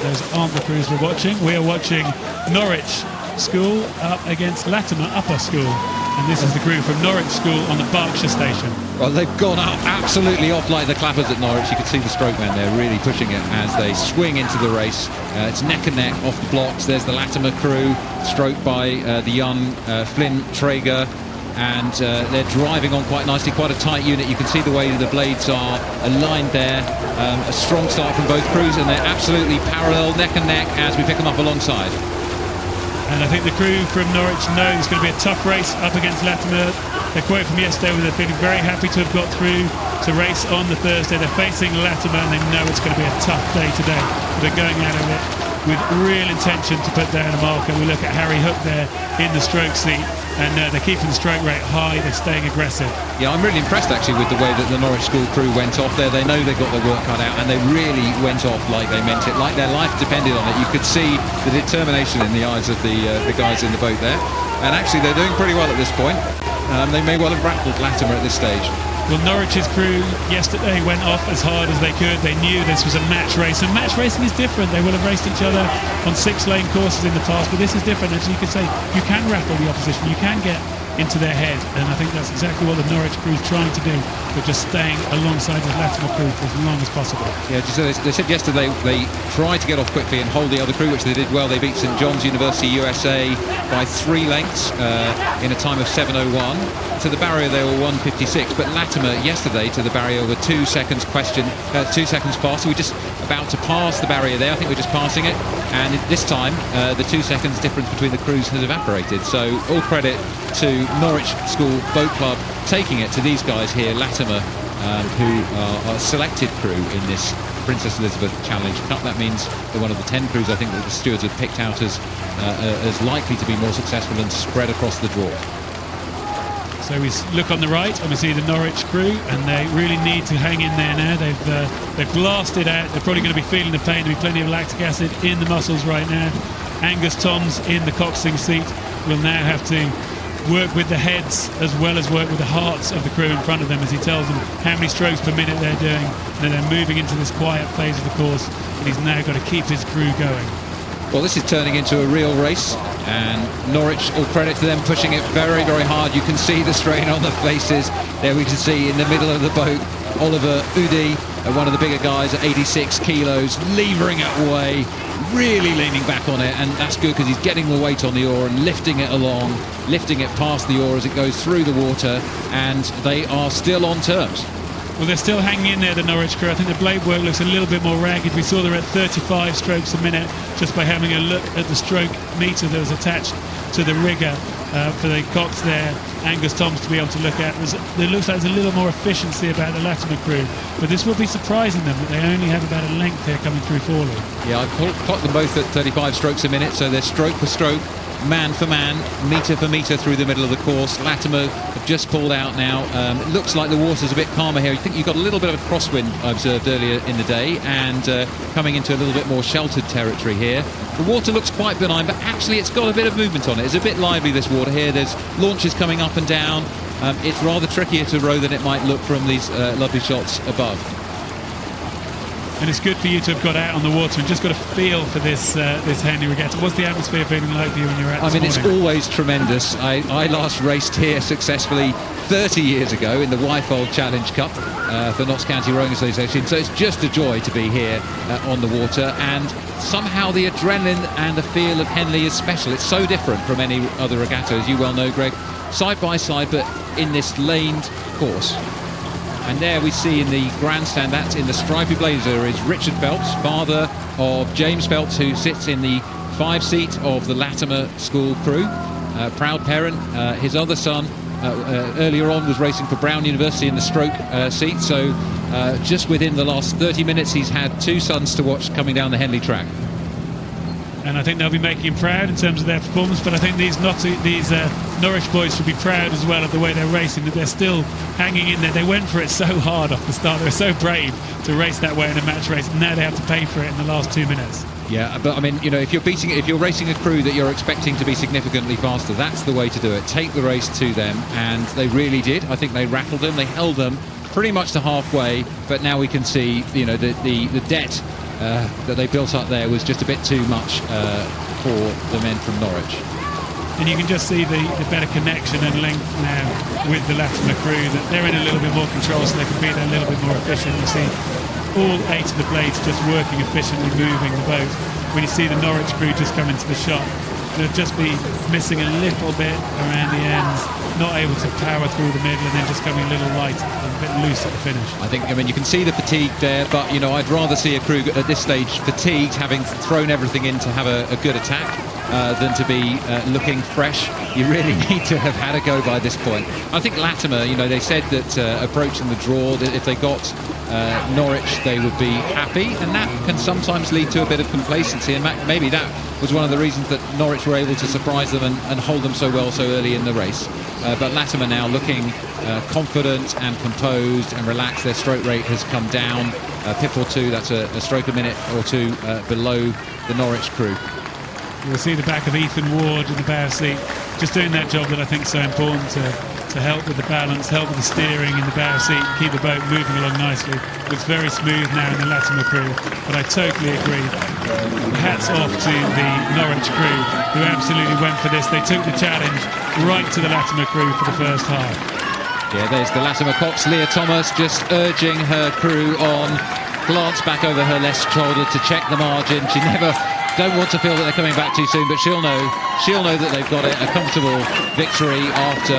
Those aren't the crews we're watching. We are watching Norwich School up against Latymer Upper School. And this is the crew from Norwich School on the Berkshire station. Well, they've gone up absolutely off like the clappers at Norwich. You can see the stroke men there really pushing it as they swing into the race. It's neck and neck off the blocks. There's the Latymer crew, stroked by the young Flynn Traeger. And they're driving on quite nicely, quite a tight unit. You can see the way the blades are aligned there. A strong start from both crews, and they're absolutely parallel, neck and neck, as we pick them up alongside. And I think the crew from Norwich know it's going to be a tough race up against Latymer. Their quote from yesterday was they're feeling very happy to have got through to race on the Thursday. They're facing Latymer and they know it's going to be a tough day today. But they're going out of it with real intention to put down a marker. We look at Harry Hook there in the stroke seat, and they're keeping the stroke rate high. They're staying aggressive. Yeah, I'm really impressed actually with the way that the Norwich School crew went off there. They know they've got their work cut out, and they really went off like they meant it, like their life depended on it. You could see the determination in the eyes of the guys in the boat there, and actually they're doing pretty well at this point. They may well have rattled Latymer at this stage. Well, Norwich's crew yesterday went off as hard as they could. They knew this was a match race, and match racing is different. They will have raced each other on 6-lane courses in the past, but this is different. As you could say, you can rattle the opposition, you can get into their head, and I think that's exactly what the Norwich crew is trying to do, but just staying alongside the Latymer crew for as long as possible. Yeah, they said yesterday they tried to get off quickly and hold the other crew, which they did well. They beat St John's University USA by 3 lengths in a time of 7:01. To the barrier they were 1:56, but Latymer yesterday to the barrier were 2 seconds 2 seconds faster. We're just about to pass the barrier there. I think we're just passing it, and this time the 2 seconds difference between the crews has evaporated. So all credit to Norwich School Boat Club taking it to these guys here, Latymer, who are a selected crew in this Princess Elizabeth Challenge Cup. That means they're one of the 10 crews I think that the stewards have picked out as likely to be more successful and spread across the draw. So we look on the right and we see the Norwich crew, and they really need to hang in there now. They've blasted out. They're probably going to be feeling the pain. There'll be plenty of lactic acid in the muscles right now. Angus Toms in the coxswain seat will now have to work with the heads as well as work with the hearts of the crew in front of them as he tells them how many strokes per minute they're doing. And then they're moving into this quiet phase of the course, and he's now got to keep his crew going. Well, this is turning into a real race, and Norwich, all credit to them, pushing it very, very hard. You can see the strain on the faces. There we can see in the middle of the boat, Oliver Udi, one of the bigger guys at 86 kilos, levering it away, really leaning back on it, and that's good because he's getting the weight on the oar and lifting it along, lifting it past the oar as it goes through the water, and they are still on terms. Well, they're still hanging in there, the Norwich crew. I think the blade work looks a little bit more ragged. We saw they're at 35 strokes a minute just by having a look at the stroke meter that was attached to the rigger for the cox there, Angus Toms, to be able to look at. It looks like there's a little more efficiency about the Latymer crew, but this will be surprising them that they only have about a length here coming through forward. Yeah, I clocked them both at 35 strokes a minute, so they're stroke for stroke, man for man, metre for metre through the middle of the course. Latymer have just pulled out now. It looks like the water's a bit calmer here. I think you've got a little bit of a crosswind I observed earlier in the day, and coming into a little bit more sheltered territory here. The water looks quite benign, but actually it's got a bit of movement on it. It's a bit lively, this water here. There's launches coming up and down. It's rather trickier to row than it might look from these lovely shots above. And it's good for you to have got out on the water and just got a feel for this Henley Regatta. What's the atmosphere feeling like for you when you're out this morning? It's always tremendous. I last raced here successfully 30 years ago in the Wyfold Challenge Cup for Notts County Rowing Association. So it's just a joy to be here on the water, and somehow the adrenaline and the feel of Henley is special. It's so different from any other regatta, as you well know, Greg. Side by side, but in this laned course. And there we see in the grandstand, that's in the stripy blazer, is Richard Phelps, father of James Phelps, who sits in the 5 seat of the Latymer School crew. Proud parent. His other son earlier on was racing for Brown University in the stroke seat. So just within the last 30 minutes, he's had 2 sons to watch coming down the Henley track. And I think they'll be making him proud in terms of their performance, but I think these Norwich boys should be proud as well of the way they're racing, that they're still hanging in there. They went for it so hard off the start. They were so brave to race that way in a match race, and now they have to pay for it in the last 2 minutes. Yeah, but I mean, you know, if you're racing a crew that you're expecting to be significantly faster, that's the way to do it. Take the race to them, and they really did. I think they rattled them. They held them pretty much to halfway, but now we can see, you know, the debt that they built up there was just a bit too much for the men from Norwich. And you can just see the better connection and length now with the Latymer crew, that they're in a little bit more control, so they can be a little bit more efficient. You see all 8 of the blades just working efficiently, moving the boat. When you see the Norwich crew just come into the shot, they'll just be missing a little bit around the ends, not able to power through the middle, and then just coming a little light and a bit loose at the finish. I mean, you can see the fatigue there, but, you know, I'd rather see a crew at this stage fatigued, having thrown everything in to have a good attack, than to be looking fresh. You really need to have had a go by this point. I think Latymer, you know, they said that approaching the draw, that if they got Norwich, they would be happy, and that can sometimes lead to a bit of complacency, and maybe that was one of the reasons that Norwich were able to surprise them and hold them so well so early in the race. But Latymer now looking confident and composed and relaxed. Their stroke rate has come down a pip or two. That's a stroke a minute or two below the Norwich crew. You'll see the back of Ethan Ward in the bow seat, just doing that job that I think is so important to help with the balance, help with the steering in the bow seat, keep the boat moving along nicely. Looks very smooth now in the Latymer crew, but I totally agree. Hats off to the Norwich crew, who absolutely went for this. They took the challenge right to the Latymer crew for the first half. Yeah, there's the Latymer Cox, Leah Thomas, just urging her crew on. Glance back over her left shoulder to check the margin. She never don't want to feel that they're coming back too soon, but she'll know that they've got a comfortable victory after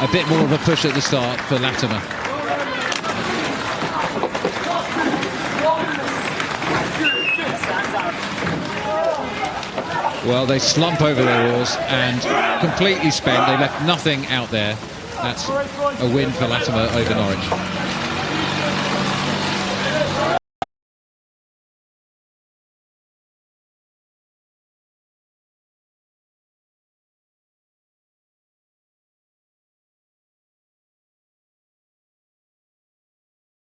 a bit more of a push at the start for Latymer. Well, they slump over their oars and completely spent. They left nothing out there. That's a win for Latymer over Norwich.